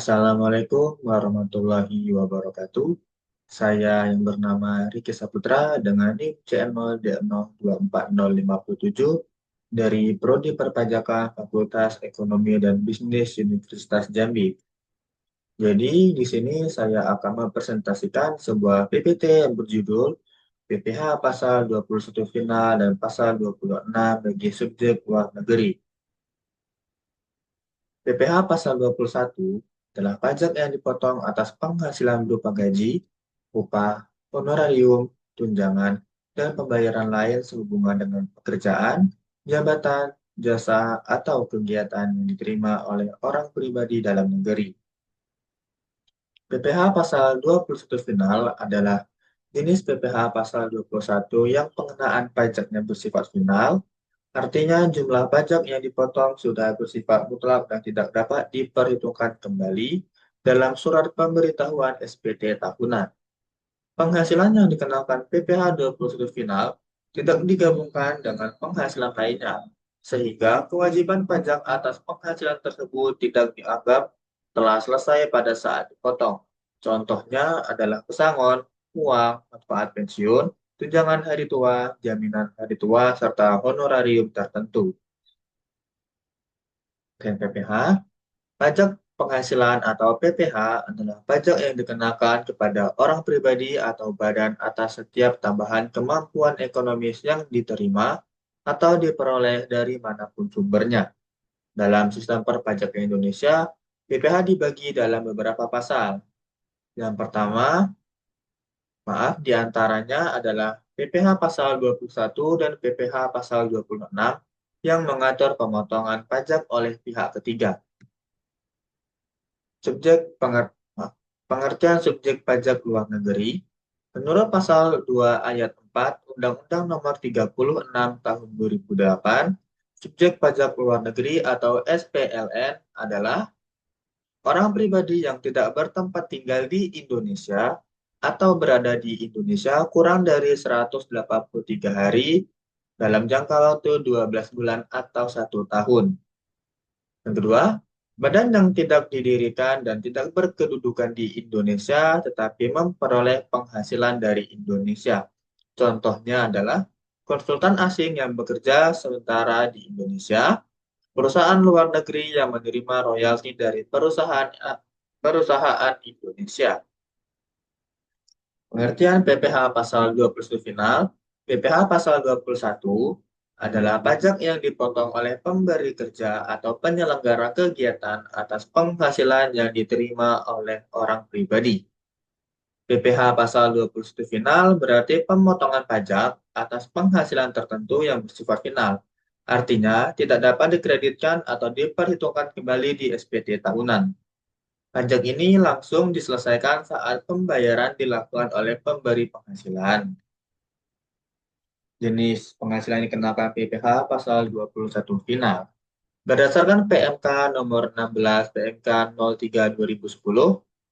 Assalamualaikum warahmatullahi wabarakatuh. Saya yang bernama Riki Saputra dengan NIM CN0D024057 dari Prodi Perpajakan Fakultas Ekonomi dan Bisnis Universitas Jambi. Jadi di sini saya akan mempresentasikan sebuah PPT yang berjudul PPH Pasal 21 Final dan Pasal 26 bagi subjek luar negeri. PPH Pasal 21 adalah pajak yang dipotong atas penghasilan berupa gaji, upah, honorarium, tunjangan, dan pembayaran lain sehubungan dengan pekerjaan, jabatan, jasa, atau kegiatan yang diterima oleh orang pribadi dalam negeri. PPH Pasal 21 Final adalah jenis PPH Pasal 21 yang pengenaan pajaknya bersifat final. Artinya jumlah pajak yang dipotong sudah bersifat mutlak dan tidak dapat diperhitungkan kembali dalam surat pemberitahuan SPT tahunan. Penghasilan yang dikenakan PPh 21 final tidak digabungkan dengan penghasilan lainnya, sehingga kewajiban pajak atas penghasilan tersebut tidak dianggap telah selesai pada saat dipotong. Contohnya adalah pesangon, uang, manfaat pensiun, tunjangan hari tua, jaminan hari tua, serta honorarium tertentu. Dan PPh, pajak penghasilan atau PPh adalah pajak yang dikenakan kepada orang pribadi atau badan atas setiap tambahan kemampuan ekonomis yang diterima atau diperoleh dari manapun sumbernya. Dalam sistem perpajakan Indonesia, PPh dibagi dalam beberapa pasal. Yang pertama, di antaranya adalah PPh Pasal 21 dan PPh Pasal 26 yang mengatur pemotongan pajak oleh pihak ketiga. Subjek pengertian subjek pajak luar negeri. Menurut Pasal 2 Ayat 4 Undang-Undang Nomor 36 Tahun 2008, subjek pajak luar negeri atau SPLN adalah orang pribadi yang tidak bertempat tinggal di Indonesia atau berada di Indonesia kurang dari 183 hari dalam jangka waktu 12 bulan atau 1 tahun. Yang kedua, badan yang tidak didirikan dan tidak berkedudukan di Indonesia tetapi memperoleh penghasilan dari Indonesia. Contohnya adalah konsultan asing yang bekerja sementara di Indonesia, perusahaan luar negeri yang menerima royalti dari perusahaan Indonesia. Pengertian PPh Pasal 21 Final, PPh Pasal 21 adalah pajak yang dipotong oleh pemberi kerja atau penyelenggara kegiatan atas penghasilan yang diterima oleh orang pribadi. PPh Pasal 21 Final berarti pemotongan pajak atas penghasilan tertentu yang bersifat final. Artinya, tidak dapat dikreditkan atau diperhitungkan kembali di SPT tahunan. Pajak ini langsung diselesaikan saat pembayaran dilakukan oleh pemberi penghasilan. Jenis penghasilan yang dikenakan PPh Pasal 21 Final. Berdasarkan PMK nomor 16 PMK 03 2010,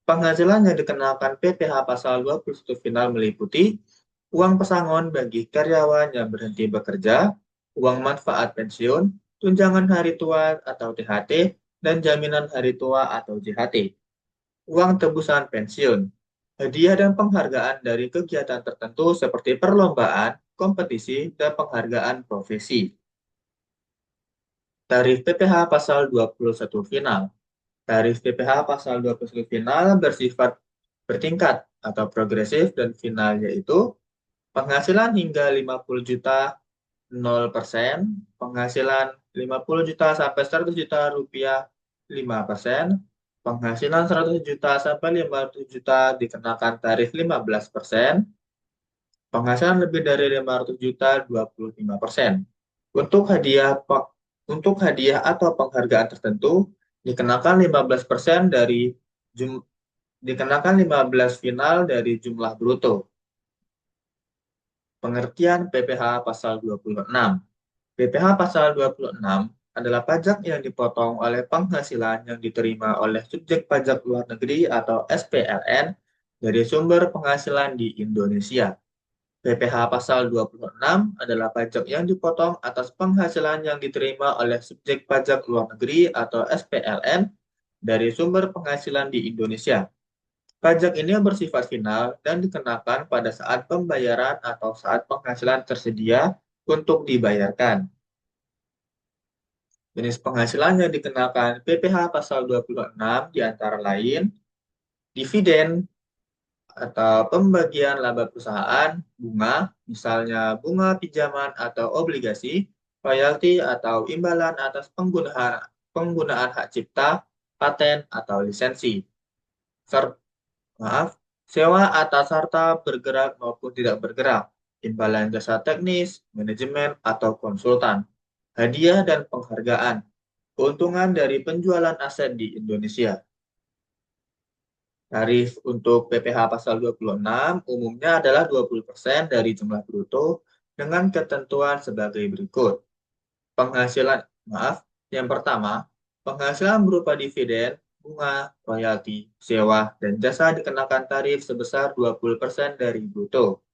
penghasilan yang dikenakan PPh Pasal 21 Final meliputi uang pesangon bagi karyawan yang berhenti bekerja, uang manfaat pensiun, tunjangan hari tua atau THT, dan jaminan hari tua atau JHT, uang tebusan pensiun, hadiah dan penghargaan dari kegiatan tertentu seperti perlombaan, kompetisi, dan penghargaan profesi. Tarif PPh Pasal 21 Final. Tarif PPh Pasal 21 Final bersifat bertingkat atau progresif dan final yaitu penghasilan hingga 50 juta 0%, penghasilan 50 juta sampai 100 juta rupiah 5%, penghasilan 100 juta sampai 500 juta dikenakan tarif 15%, penghasilan lebih dari 500 juta 25%. Untuk hadiah atau penghargaan tertentu dikenakan 15% dikenakan 15 final dari jumlah bruto. Pengertian PPh Pasal 26. PPh Pasal 26 adalah pajak yang dipotong oleh penghasilan yang diterima oleh subjek pajak luar negeri atau SPLN dari sumber penghasilan di Indonesia. PPh Pasal 26 adalah pajak yang dipotong atas penghasilan yang diterima oleh subjek pajak luar negeri atau SPLN dari sumber penghasilan di Indonesia. Pajak ini bersifat final dan dikenakan pada saat pembayaran atau saat penghasilan tersedia untuk dibayarkan. Jenis penghasilan yang dikenakan PPh pasal 26 di antara lain dividen atau pembagian laba perusahaan, bunga, misalnya bunga pinjaman atau obligasi, royalti atau imbalan atas penggunaan hak cipta, paten atau lisensi. Ser- maaf, sewa atas harta bergerak maupun tidak bergerak, imbalan jasa teknis, manajemen atau konsultan, hadiah dan penghargaan, keuntungan dari penjualan aset di Indonesia. Tarif untuk PPh pasal 26 umumnya adalah 20% dari jumlah bruto dengan ketentuan sebagai berikut. Penghasilan, maaf, yang pertama, penghasilan berupa dividen, bunga, royalti, sewa, dan jasa dikenakan tarif sebesar 20% dari bruto.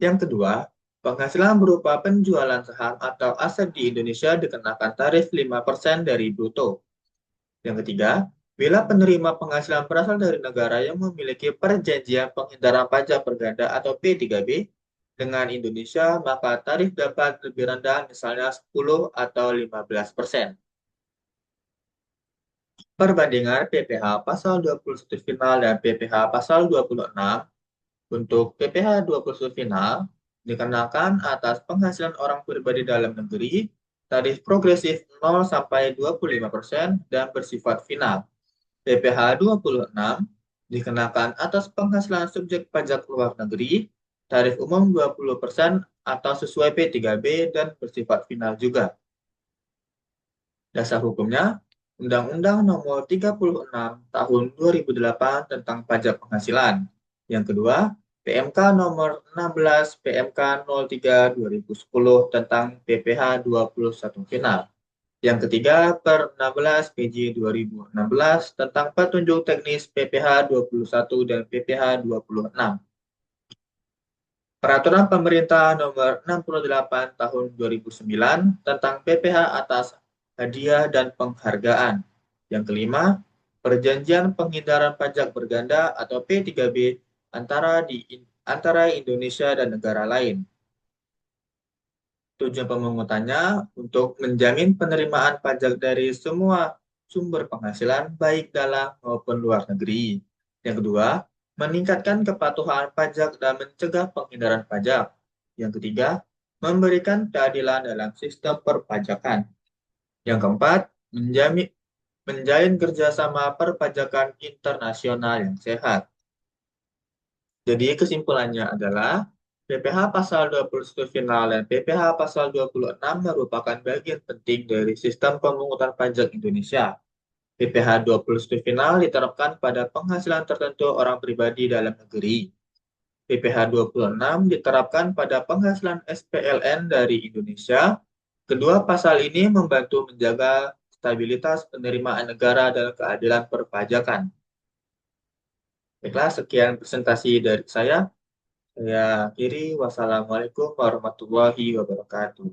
Yang kedua, penghasilan berupa penjualan saham atau aset di Indonesia dikenakan tarif 5% dari bruto. Yang ketiga, bila penerima penghasilan berasal dari negara yang memiliki perjanjian penghindaran pajak berganda atau P3B dengan Indonesia, maka tarif dapat lebih rendah misalnya 10 atau 15%. Perbandingan PPh pasal 21 final dan PPh pasal 26. Untuk PPh 21 final dikenakan atas penghasilan orang pribadi dalam negeri, tarif progresif 0 sampai 25% dan bersifat final. PPh 26 dikenakan atas penghasilan subjek pajak luar negeri, tarif umum 20% atau sesuai P3B dan bersifat final juga. Dasar hukumnya, Undang-Undang Nomor 36 Tahun 2008 tentang Pajak Penghasilan. Yang kedua, PMK Nomor 16 PMK 03 2010 tentang PPh 21 final. Yang ketiga, per 16 PJ 2016 tentang petunjuk teknis PPh 21 dan PPh 26. Peraturan Pemerintah Nomor 68 Tahun 2009 tentang PPh atas hadiah dan penghargaan. Yang kelima, Perjanjian Penghindaran Pajak Berganda atau P3B antara Indonesia dan negara lain. Tujuan pemungutannya untuk menjamin penerimaan pajak dari semua sumber penghasilan, baik dalam maupun luar negeri. Yang kedua, meningkatkan kepatuhan pajak dan mencegah penghindaran pajak. Yang ketiga, memberikan keadilan dalam sistem perpajakan. Yang keempat, menjalin kerjasama perpajakan internasional yang sehat. Jadi kesimpulannya adalah PPh pasal 21 final dan PPh pasal 26 merupakan bagian penting dari sistem pemungutan pajak Indonesia. PPh 21 final diterapkan pada penghasilan tertentu orang pribadi dalam negeri. PPh 26 diterapkan pada penghasilan SPLN dari Indonesia. Kedua pasal ini membantu menjaga stabilitas penerimaan negara dan keadilan perpajakan. Baiklah, sekian presentasi dari saya. Saya akhiri. Wassalamualaikum warahmatullahi wabarakatuh.